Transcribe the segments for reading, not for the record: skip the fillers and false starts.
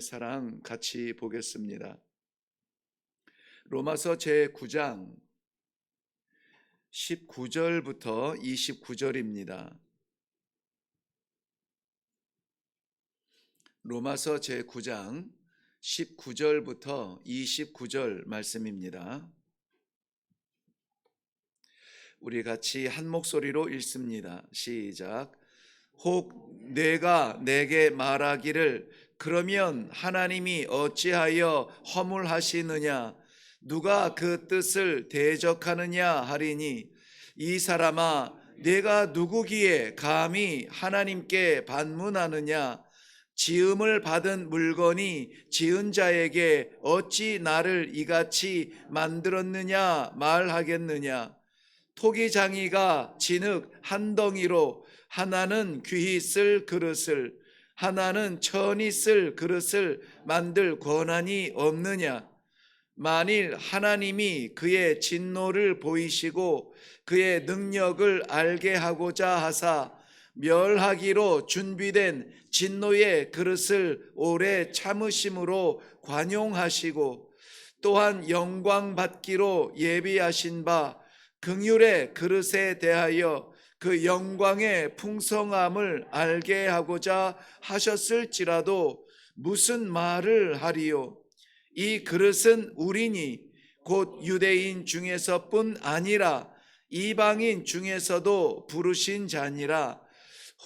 사랑 같이 보겠습니다. 로마서 제9장 19절부터 29절입니다. 로마서 제9장 19절부터 29절 말씀입니다. 우리 같이 한 목소리로 읽습니다. 시작. 혹 내가 내게 말하기를 그러면 하나님이 어찌하여 허물하시느냐 누가 그 뜻을 대적하느냐 하리니 이 사람아 내가 누구기에 감히 하나님께 반문하느냐 지음을 받은 물건이 지은 자에게 어찌 나를 이같이 만들었느냐 말하겠느냐 토기장이가 진흙 한 덩이로 하나는 귀히 쓸 그릇을 하나는 천히 쓸 그릇을 만들 권한이 없느냐 만일 하나님이 그의 진노를 보이시고 그의 능력을 알게 하고자 하사 멸하기로 준비된 진노의 그릇을 오래 참으심으로 관용하시고 또한 영광 받기로 예비하신 바 긍휼의 그릇에 대하여 그 영광의 풍성함을 알게 하고자 하셨을지라도 무슨 말을 하리요 이 그릇은 우리니 곧 유대인 중에서뿐 아니라 이방인 중에서도 부르신 자니라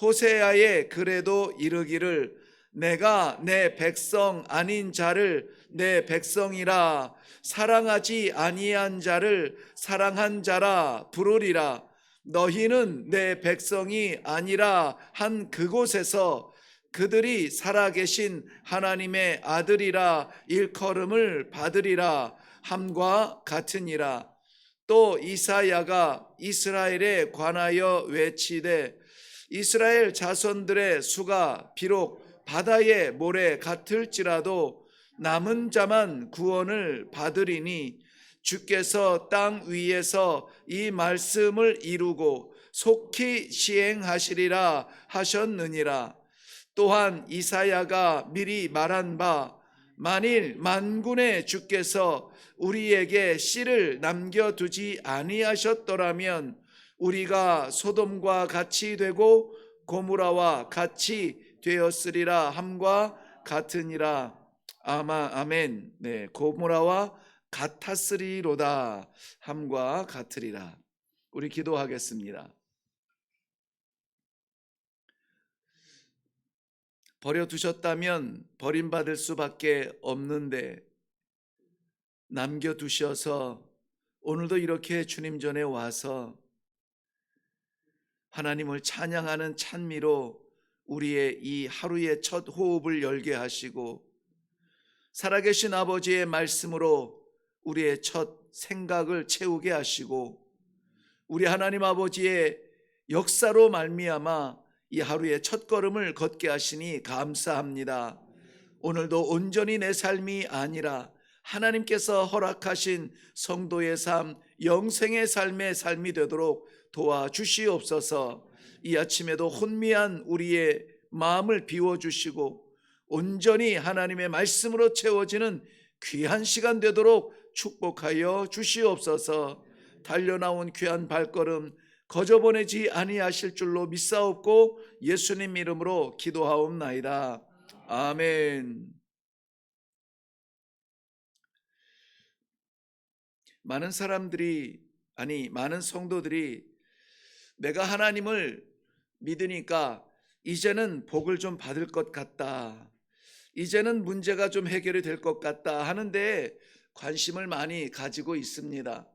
호세아의 글에도 이르기를 내가 내 백성 아닌 자를 내 백성이라 사랑하지 아니한 자를 사랑한 자라 부르리라 너희는 내 백성이 아니라 한 그곳에서 그들이 살아계신 하나님의 아들이라 일컬음을 받으리라 함과 같으니라 또 이사야가 이스라엘에 관하여 외치되 이스라엘 자손들의 수가 비록 바다의 모래 같을지라도 남은 자만 구원을 받으리니 주께서 땅 위에서 이 말씀을 이루고 속히 시행하시리라 하셨느니라 또한 이사야가 미리 말한 바 만일 만군의 주께서 우리에게 씨를 남겨두지 아니하셨더라면 우리가 소돔과 같이 되고 고무라와 같이 되었으리라 함과 같으니라 아멘. 네, 고무라와 같았으리로다 함과 같으리라. 우리 기도하겠습니다. 버려두셨다면 버림받을 수밖에 없는데 남겨두셔서 오늘도 이렇게 주님 전에 와서 하나님을 찬양하는 찬미로 우리의 이 하루의 첫 호흡을 열게 하시고 살아계신 아버지의 말씀으로 우리의 첫 생각을 채우게 하시고 우리 하나님 아버지의 역사로 말미암아 이 하루의 첫걸음을 걷게 하시니 감사합니다. 오늘도 온전히 내 삶이 아니라 하나님께서 허락하신 성도의 삶, 영생의 삶의 삶이 되도록 도와주시옵소서. 이 아침에도 혼미한 우리의 마음을 비워주시고 온전히 하나님의 말씀으로 채워지는 귀한 시간 되도록 축복하여 주시옵소서. 달려나온 귀한 발걸음 거저보내지 아니하실 줄로 믿사옵고 예수님 이름으로 기도하옵나이다. 아멘. 많은 성도들이 내가 하나님을 믿으니까 이제는 복을 좀 받을 것 같다. 이제는 문제가 좀 해결이 될 것 같다 하는데 관심을 많이 가지고 있습니다.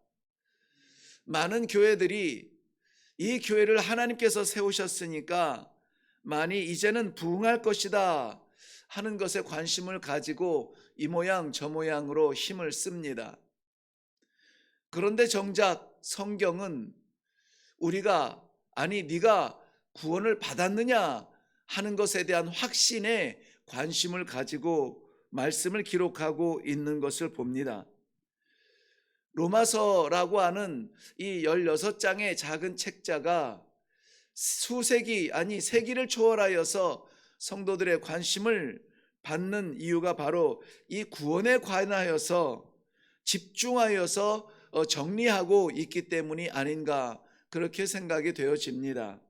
많은 교회들이 이 교회를 하나님께서 세우셨으니까 많이 이제는 부흥할 것이다 하는 것에 관심을 가지고 이 모양 저 모양으로 힘을 씁니다. 그런데 정작 성경은 네가 구원을 받았느냐 하는 것에 대한 확신에 관심을 가지고 말씀을 기록하고 있는 것을 봅니다. 로마서라고 하는 이 16장의 작은 책자가 세기를 초월하여서 성도들의 관심을 받는 이유가 바로 이 구원에 관하여서 집중하여서 정리하고 있기 때문이 아닌가, 그렇게 생각이 되어집니다.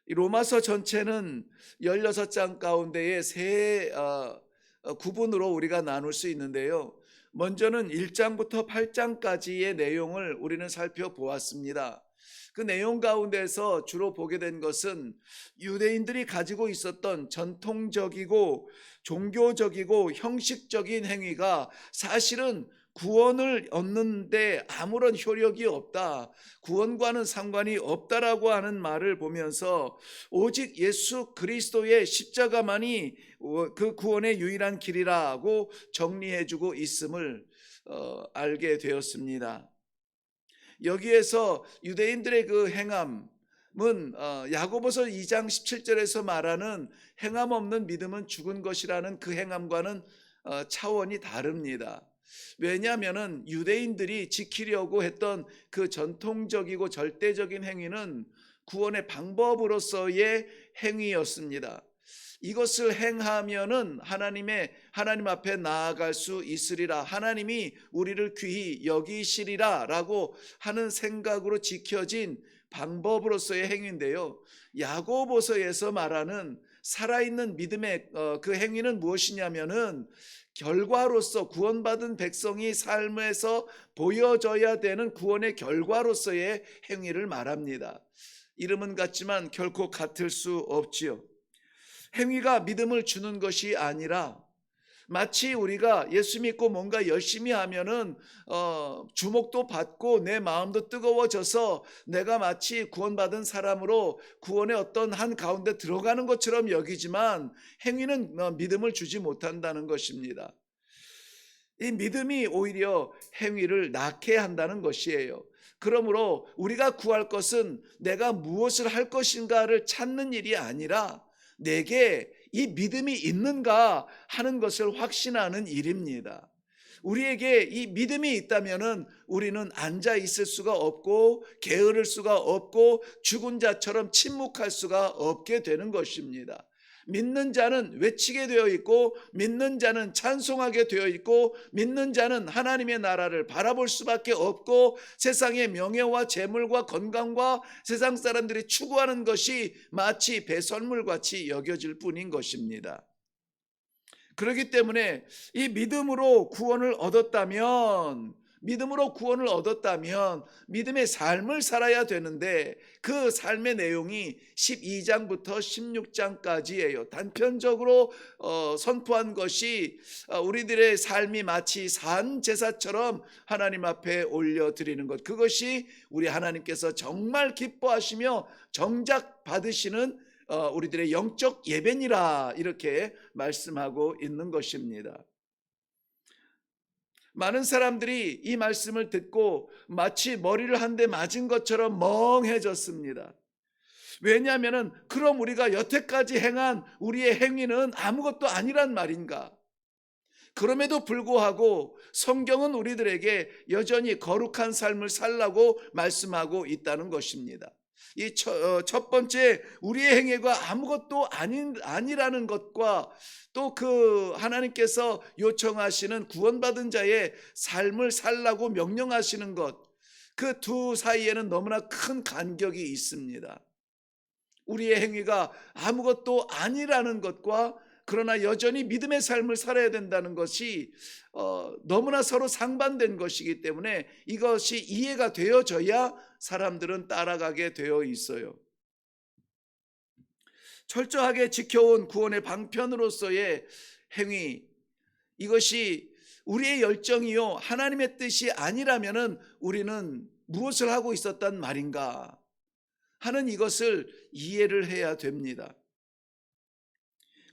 이 로마서 전체는 16장 가운데에 세 구분으로 우리가 나눌 수 있는데요. 먼저는 1장부터 8장까지의 내용을 우리는 살펴보았습니다. 그 내용 가운데서 주로 보게 된 것은 유대인들이 가지고 있었던 전통적이고 종교적이고 형식적인 행위가 사실은 구원을 얻는데 아무런 효력이 없다, 구원과는 상관이 없다라고 하는 말을 보면서 오직 예수 그리스도의 십자가만이 그 구원의 유일한 길이라고 정리해주고 있음을 알게 되었습니다. 여기에서 유대인들의 그 행함은 야고보서 2장 17절에서 말하는 행함 없는 믿음은 죽은 것이라는 그 행함과는 차원이 다릅니다. 왜냐하면 유대인들이 지키려고 했던 그 전통적이고 절대적인 행위는 구원의 방법으로서의 행위였습니다. 이것을 행하면은 하나님 앞에 나아갈 수 있으리라, 하나님이 우리를 귀히 여기시리라라고 하는 생각으로 지켜진 방법으로서의 행위인데요. 야고보서에서 말하는 살아있는 믿음의 그 행위는 무엇이냐면은 결과로서 구원받은 백성이 삶에서 보여져야 되는 구원의 결과로서의 행위를 말합니다. 이름은 같지만 결코 같을 수 없지요. 행위가 믿음을 주는 것이 아니라 마치 우리가 예수 믿고 뭔가 열심히 하면은 주목도 받고 내 마음도 뜨거워져서 내가 마치 구원받은 사람으로 구원의 어떤 한 가운데 들어가는 것처럼 여기지만 행위는 믿음을 주지 못한다는 것입니다. 이 믿음이 오히려 행위를 낳게 한다는 것이에요. 그러므로 우리가 구할 것은 내가 무엇을 할 것인가를 찾는 일이 아니라 내게 이 믿음이 있는가 하는 것을 확신하는 일입니다. 우리에게 이 믿음이 있다면은 우리는 앉아 있을 수가 없고 게으를 수가 없고 죽은 자처럼 침묵할 수가 없게 되는 것입니다. 믿는 자는 외치게 되어 있고 믿는 자는 찬송하게 되어 있고 믿는 자는 하나님의 나라를 바라볼 수밖에 없고 세상의 명예와 재물과 건강과 세상 사람들이 추구하는 것이 마치 배설물같이 여겨질 뿐인 것입니다. 그렇기 때문에 이 믿음으로 구원을 얻었다면 믿음의 삶을 살아야 되는데 그 삶의 내용이 12장부터 16장까지예요. 단편적으로 선포한 것이 우리들의 삶이 마치 산 제사처럼 하나님 앞에 올려드리는 것, 그것이 우리 하나님께서 정말 기뻐하시며 정작 받으시는 우리들의 영적 예배니라, 이렇게 말씀하고 있는 것입니다. 많은 사람들이 이 말씀을 듣고 마치 머리를 한 대 맞은 것처럼 멍해졌습니다. 왜냐하면 그럼 우리가 여태까지 행한 우리의 행위는 아무것도 아니란 말인가? 그럼에도 불구하고 성경은 우리들에게 여전히 거룩한 삶을 살라고 말씀하고 있다는 것입니다. 이 첫 번째, 우리의 행위가 아무것도 아니라는 것과 또 그 하나님께서 요청하시는 구원받은 자의 삶을 살라고 명령하시는 것, 그 두 사이에는 너무나 큰 간격이 있습니다. 우리의 행위가 아무것도 아니라는 것과 그러나 여전히 믿음의 삶을 살아야 된다는 것이 너무나 서로 상반된 것이기 때문에 이것이 이해가 되어져야 사람들은 따라가게 되어 있어요. 철저하게 지켜온 구원의 방편으로서의 행위, 이것이 우리의 열정이요 하나님의 뜻이 아니라면은 우리는 무엇을 하고 있었단 말인가 하는 이것을 이해를 해야 됩니다.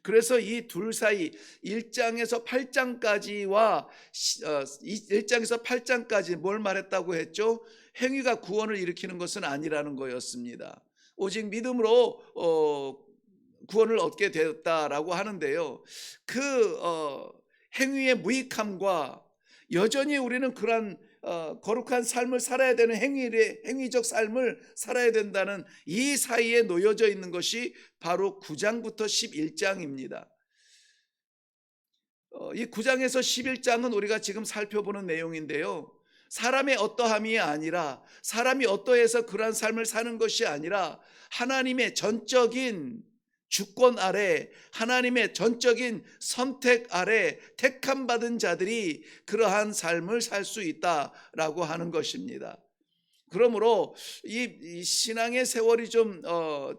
그래서 이 둘 사이 1장에서 8장까지와 1장에서 8장까지 뭘 말했다고 했죠? 행위가 구원을 일으키는 것은 아니라는 거였습니다. 오직 믿음으로 구원을 얻게 되었다라고 하는데요. 그 행위의 무익함과 여전히 우리는 그러한 거룩한 삶을 살아야 되는 행위적 삶을 살아야 된다는 이 사이에 놓여져 있는 것이 바로 9장부터 11장입니다. 이 9장에서 11장은 우리가 지금 살펴보는 내용인데요. 사람의 어떠함이 아니라, 사람이 어떠해서 그러한 삶을 사는 것이 아니라 하나님의 전적인 주권 아래, 하나님의 전적인 선택 아래 택함 받은 자들이 그러한 삶을 살 수 있다라고 하는 것입니다. 그러므로 이 신앙의 세월이 좀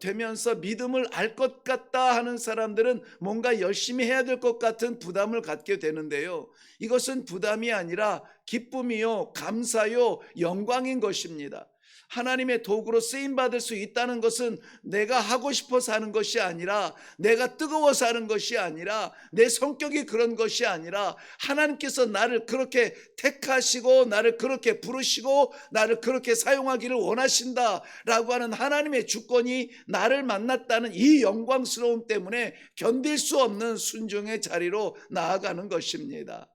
되면서 믿음을 알 것 같다 하는 사람들은 뭔가 열심히 해야 될 것 같은 부담을 갖게 되는데요. 이것은 부담이 아니라 기쁨이요, 감사요, 영광인 것입니다. 하나님의 도구로 쓰임받을 수 있다는 것은 내가 하고 싶어서 하는 것이 아니라, 내가 뜨거워서 하는 것이 아니라, 내 성격이 그런 것이 아니라 하나님께서 나를 그렇게 택하시고 나를 그렇게 부르시고 나를 그렇게 사용하기를 원하신다라고 하는 하나님의 주권이 나를 만났다는 이 영광스러움 때문에 견딜 수 없는 순종의 자리로 나아가는 것입니다.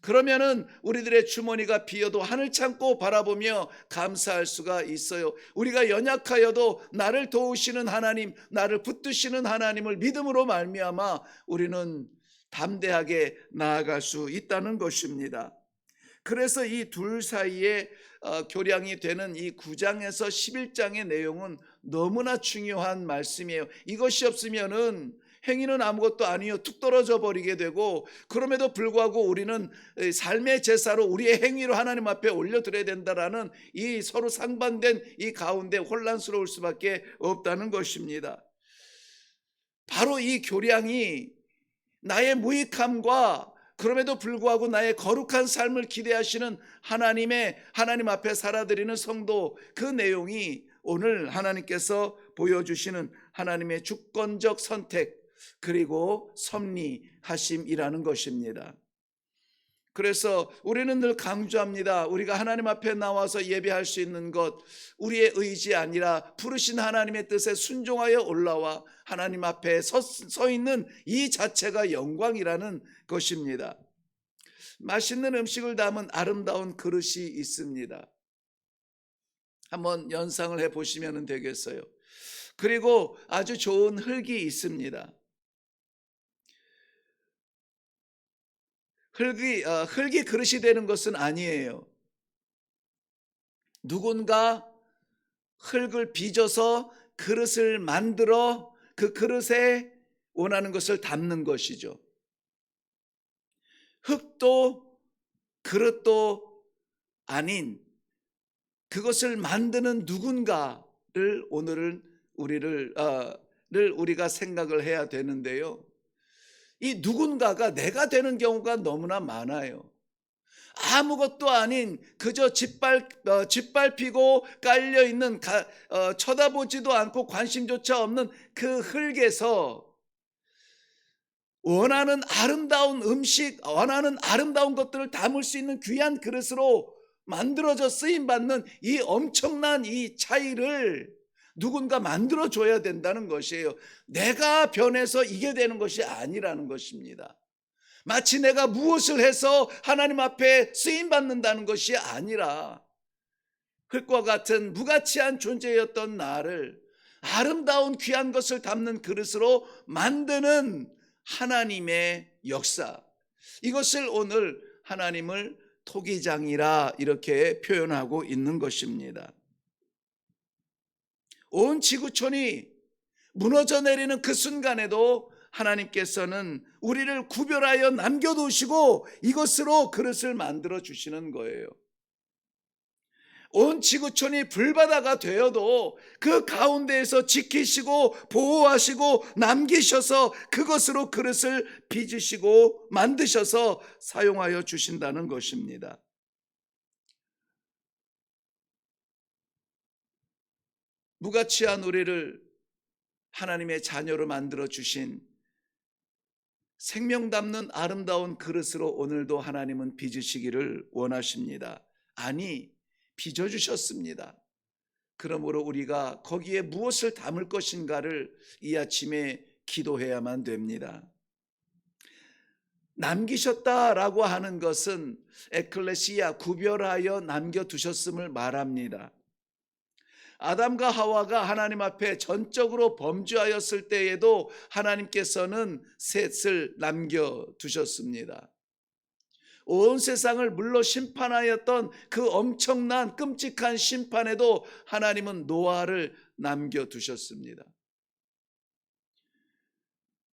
그러면은 우리들의 주머니가 비어도 하늘 창고 바라보며 감사할 수가 있어요. 우리가 연약하여도 나를 도우시는 하나님, 나를 붙드시는 하나님을 믿음으로 말미암아 우리는 담대하게 나아갈 수 있다는 것입니다. 그래서 이 둘 사이에 교량이 되는 이 9장에서 11장의 내용은 너무나 중요한 말씀이에요. 이것이 없으면은 행위는 아무것도 아니요 툭 떨어져 버리게 되고, 그럼에도 불구하고 우리는 삶의 제사로 우리의 행위로 하나님 앞에 올려드려야 된다라는 이 서로 상반된 이 가운데 혼란스러울 수밖에 없다는 것입니다. 바로 이 교량이 나의 무익함과 그럼에도 불구하고 나의 거룩한 삶을 기대하시는 하나님 앞에 살아드리는 성도, 그 내용이 오늘 하나님께서 보여주시는 하나님의 주권적 선택 그리고 섭리하심이라는 것입니다. 그래서 우리는 늘 강조합니다. 우리가 하나님 앞에 나와서 예배할 수 있는 것, 우리의 의지 아니라 부르신 하나님의 뜻에 순종하여 올라와 하나님 앞에 서 있는 이 자체가 영광이라는 것입니다. 맛있는 음식을 담은 아름다운 그릇이 있습니다. 한번 연상을 해보시면 되겠어요. 그리고 아주 좋은 흙이 있습니다. 흙이 그릇이 되는 것은 아니에요. 누군가 흙을 빚어서 그릇을 만들어 그 그릇에 원하는 것을 담는 것이죠. 흙도 그릇도 아닌 그것을 만드는 누군가를 오늘은 우리가 생각을 해야 되는데요. 이 누군가가 내가 되는 경우가 너무나 많아요. 아무것도 아닌 그저 짓밟히고 깔려있는 쳐다보지도 않고 관심조차 없는 그 흙에서 원하는 아름다운 음식, 원하는 아름다운 것들을 담을 수 있는 귀한 그릇으로 만들어져 쓰임받는 이 엄청난 이 차이를 누군가 만들어줘야 된다는 것이에요. 내가 변해서 이게 되는 것이 아니라는 것입니다. 마치 내가 무엇을 해서 하나님 앞에 쓰임받는다는 것이 아니라 흙과 같은 무가치한 존재였던 나를 아름다운 귀한 것을 담는 그릇으로 만드는 하나님의 역사, 이것을 오늘 하나님을 토기장이라 이렇게 표현하고 있는 것입니다. 온 지구촌이 무너져 내리는 그 순간에도 하나님께서는 우리를 구별하여 남겨두시고 이것으로 그릇을 만들어 주시는 거예요. 온 지구촌이 불바다가 되어도 그 가운데에서 지키시고 보호하시고 남기셔서 그것으로 그릇을 빚으시고 만드셔서 사용하여 주신다는 것입니다. 무가치한 우리를 하나님의 자녀로 만들어 주신 생명 담는 아름다운 그릇으로 오늘도 하나님은 빚으시기를 원하십니다. 아니, 빚어주셨습니다. 그러므로 우리가 거기에 무엇을 담을 것인가를 이 아침에 기도해야만 됩니다. 남기셨다라고 하는 것은 에클레시아, 구별하여 남겨두셨음을 말합니다. 아담과 하와가 하나님 앞에 전적으로 범죄하였을 때에도 하나님께서는 셋을 남겨두셨습니다. 온 세상을 물로 심판하였던 그 엄청난 끔찍한 심판에도 하나님은 노아를 남겨두셨습니다.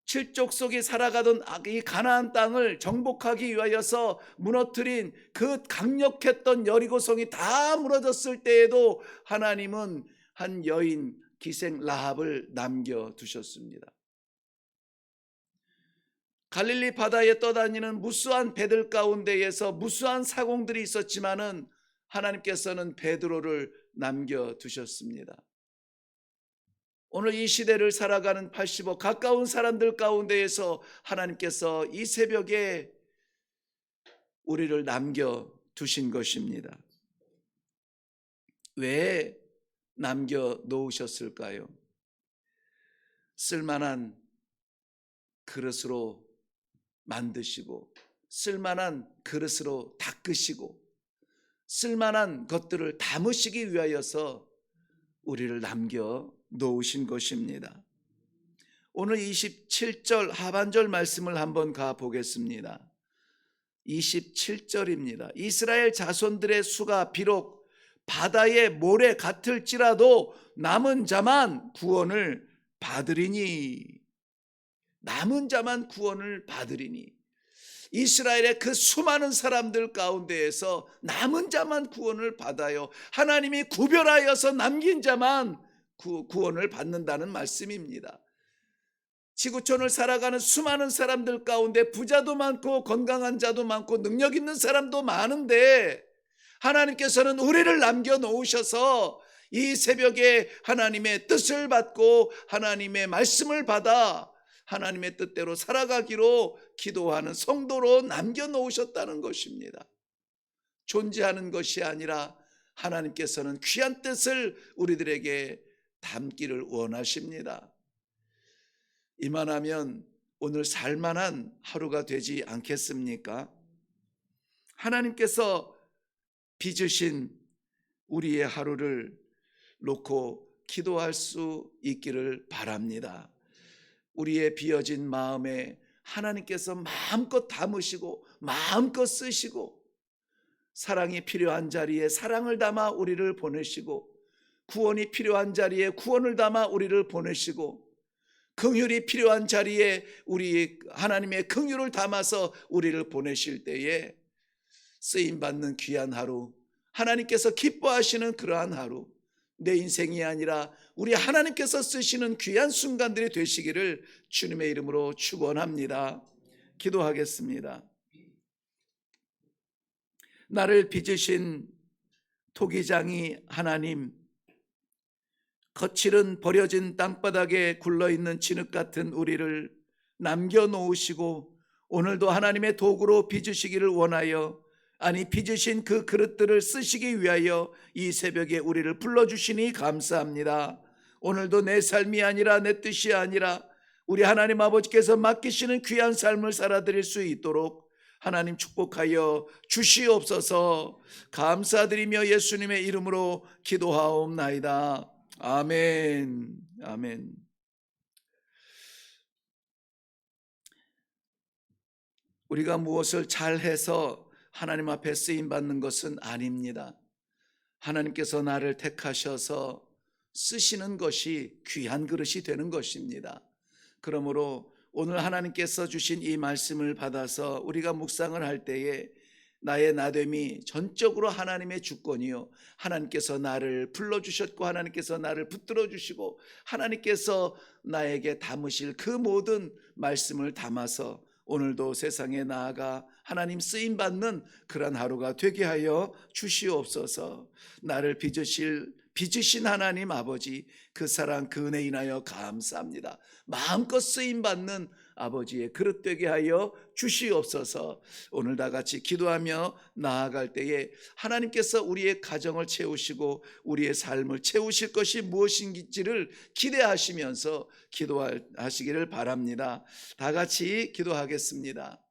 칠족 속에 살아가던 이 가나안 땅을 정복하기 위하여서 무너뜨린 그 강력했던 여리고성이 다 무너졌을 때에도 하나님은 한 여인 기생 라합을 남겨두셨습니다. 갈릴리 바다에 떠다니는 무수한 배들 가운데에서 무수한 사공들이 있었지만은 하나님께서는 베드로를 남겨두셨습니다. 오늘 이 시대를 살아가는 80억 가까운 사람들 가운데에서 하나님께서 이 새벽에 우리를 남겨두신 것입니다. 왜 남겨놓으셨을까요? 쓸만한 그릇으로 만드시고, 쓸만한 그릇으로 닦으시고, 쓸만한 것들을 담으시기 위하여서 우리를 남겨놓으신 것입니다. 오늘 27절 하반절 말씀을 한번 가보겠습니다. 27절입니다. 이스라엘 자손들의 수가 비록 바다의 모래 같을지라도 남은 자만 구원을 받으리니, 남은 자만 구원을 받으리니, 이스라엘의 그 수많은 사람들 가운데에서 남은 자만 구원을 받아요. 하나님이 구별하여서 남긴 자만 구원을 받는다는 말씀입니다. 지구촌을 살아가는 수많은 사람들 가운데 부자도 많고 건강한 자도 많고 능력 있는 사람도 많은데 하나님께서는 우리를 남겨놓으셔서 이 새벽에 하나님의 뜻을 받고 하나님의 말씀을 받아 하나님의 뜻대로 살아가기로 기도하는 성도로 남겨놓으셨다는 것입니다. 존재하는 것이 아니라 하나님께서는 귀한 뜻을 우리들에게 담기를 원하십니다. 이만하면 오늘 살만한 하루가 되지 않겠습니까? 하나님께서 빚으신 우리의 하루를 놓고 기도할 수 있기를 바랍니다. 우리의 비어진 마음에 하나님께서 마음껏 담으시고 마음껏 쓰시고, 사랑이 필요한 자리에 사랑을 담아 우리를 보내시고, 구원이 필요한 자리에 구원을 담아 우리를 보내시고, 긍휼이 필요한 자리에 우리 하나님의 긍휼을 담아서 우리를 보내실 때에 쓰임받는 귀한 하루, 하나님께서 기뻐하시는 그러한 하루, 내 인생이 아니라 우리 하나님께서 쓰시는 귀한 순간들이 되시기를 주님의 이름으로 축원합니다. 기도하겠습니다. 나를 빚으신 토기장이 하나님, 거칠은 버려진 땅바닥에 굴러있는 진흙 같은 우리를 남겨놓으시고 오늘도 하나님의 도구로 빚으시기를 원하여, 아니 빚으신 그 그릇들을 쓰시기 위하여 이 새벽에 우리를 불러주시니 감사합니다. 오늘도 내 삶이 아니라 내 뜻이 아니라 우리 하나님 아버지께서 맡기시는 귀한 삶을 살아드릴 수 있도록 하나님 축복하여 주시옵소서. 감사드리며 예수님의 이름으로 기도하옵나이다. 아멘. 아멘. 우리가 무엇을 잘해서 하나님 앞에 쓰임 받는 것은 아닙니다. 하나님께서 나를 택하셔서 쓰시는 것이 귀한 그릇이 되는 것입니다. 그러므로 오늘 하나님께서 주신 이 말씀을 받아서 우리가 묵상을 할 때에 나의 나됨이 전적으로 하나님의 주권이요, 하나님께서 나를 불러주셨고 하나님께서 나를 붙들어 주시고 하나님께서 나에게 담으실 그 모든 말씀을 담아서 오늘도 세상에 나아가 하나님 쓰임받는 그런 하루가 되게 하여 주시옵소서. 나를 빚으신 하나님 아버지, 그 사랑 그 은혜 인하여 감사합니다. 마음껏 쓰임받는 아버지의 그릇 되게 하여 주시옵소서. 오늘 다 같이 기도하며 나아갈 때에 하나님께서 우리의 가정을 채우시고 우리의 삶을 채우실 것이 무엇인지를 기대하시면서 기도하시기를 바랍니다. 다 같이 기도하겠습니다.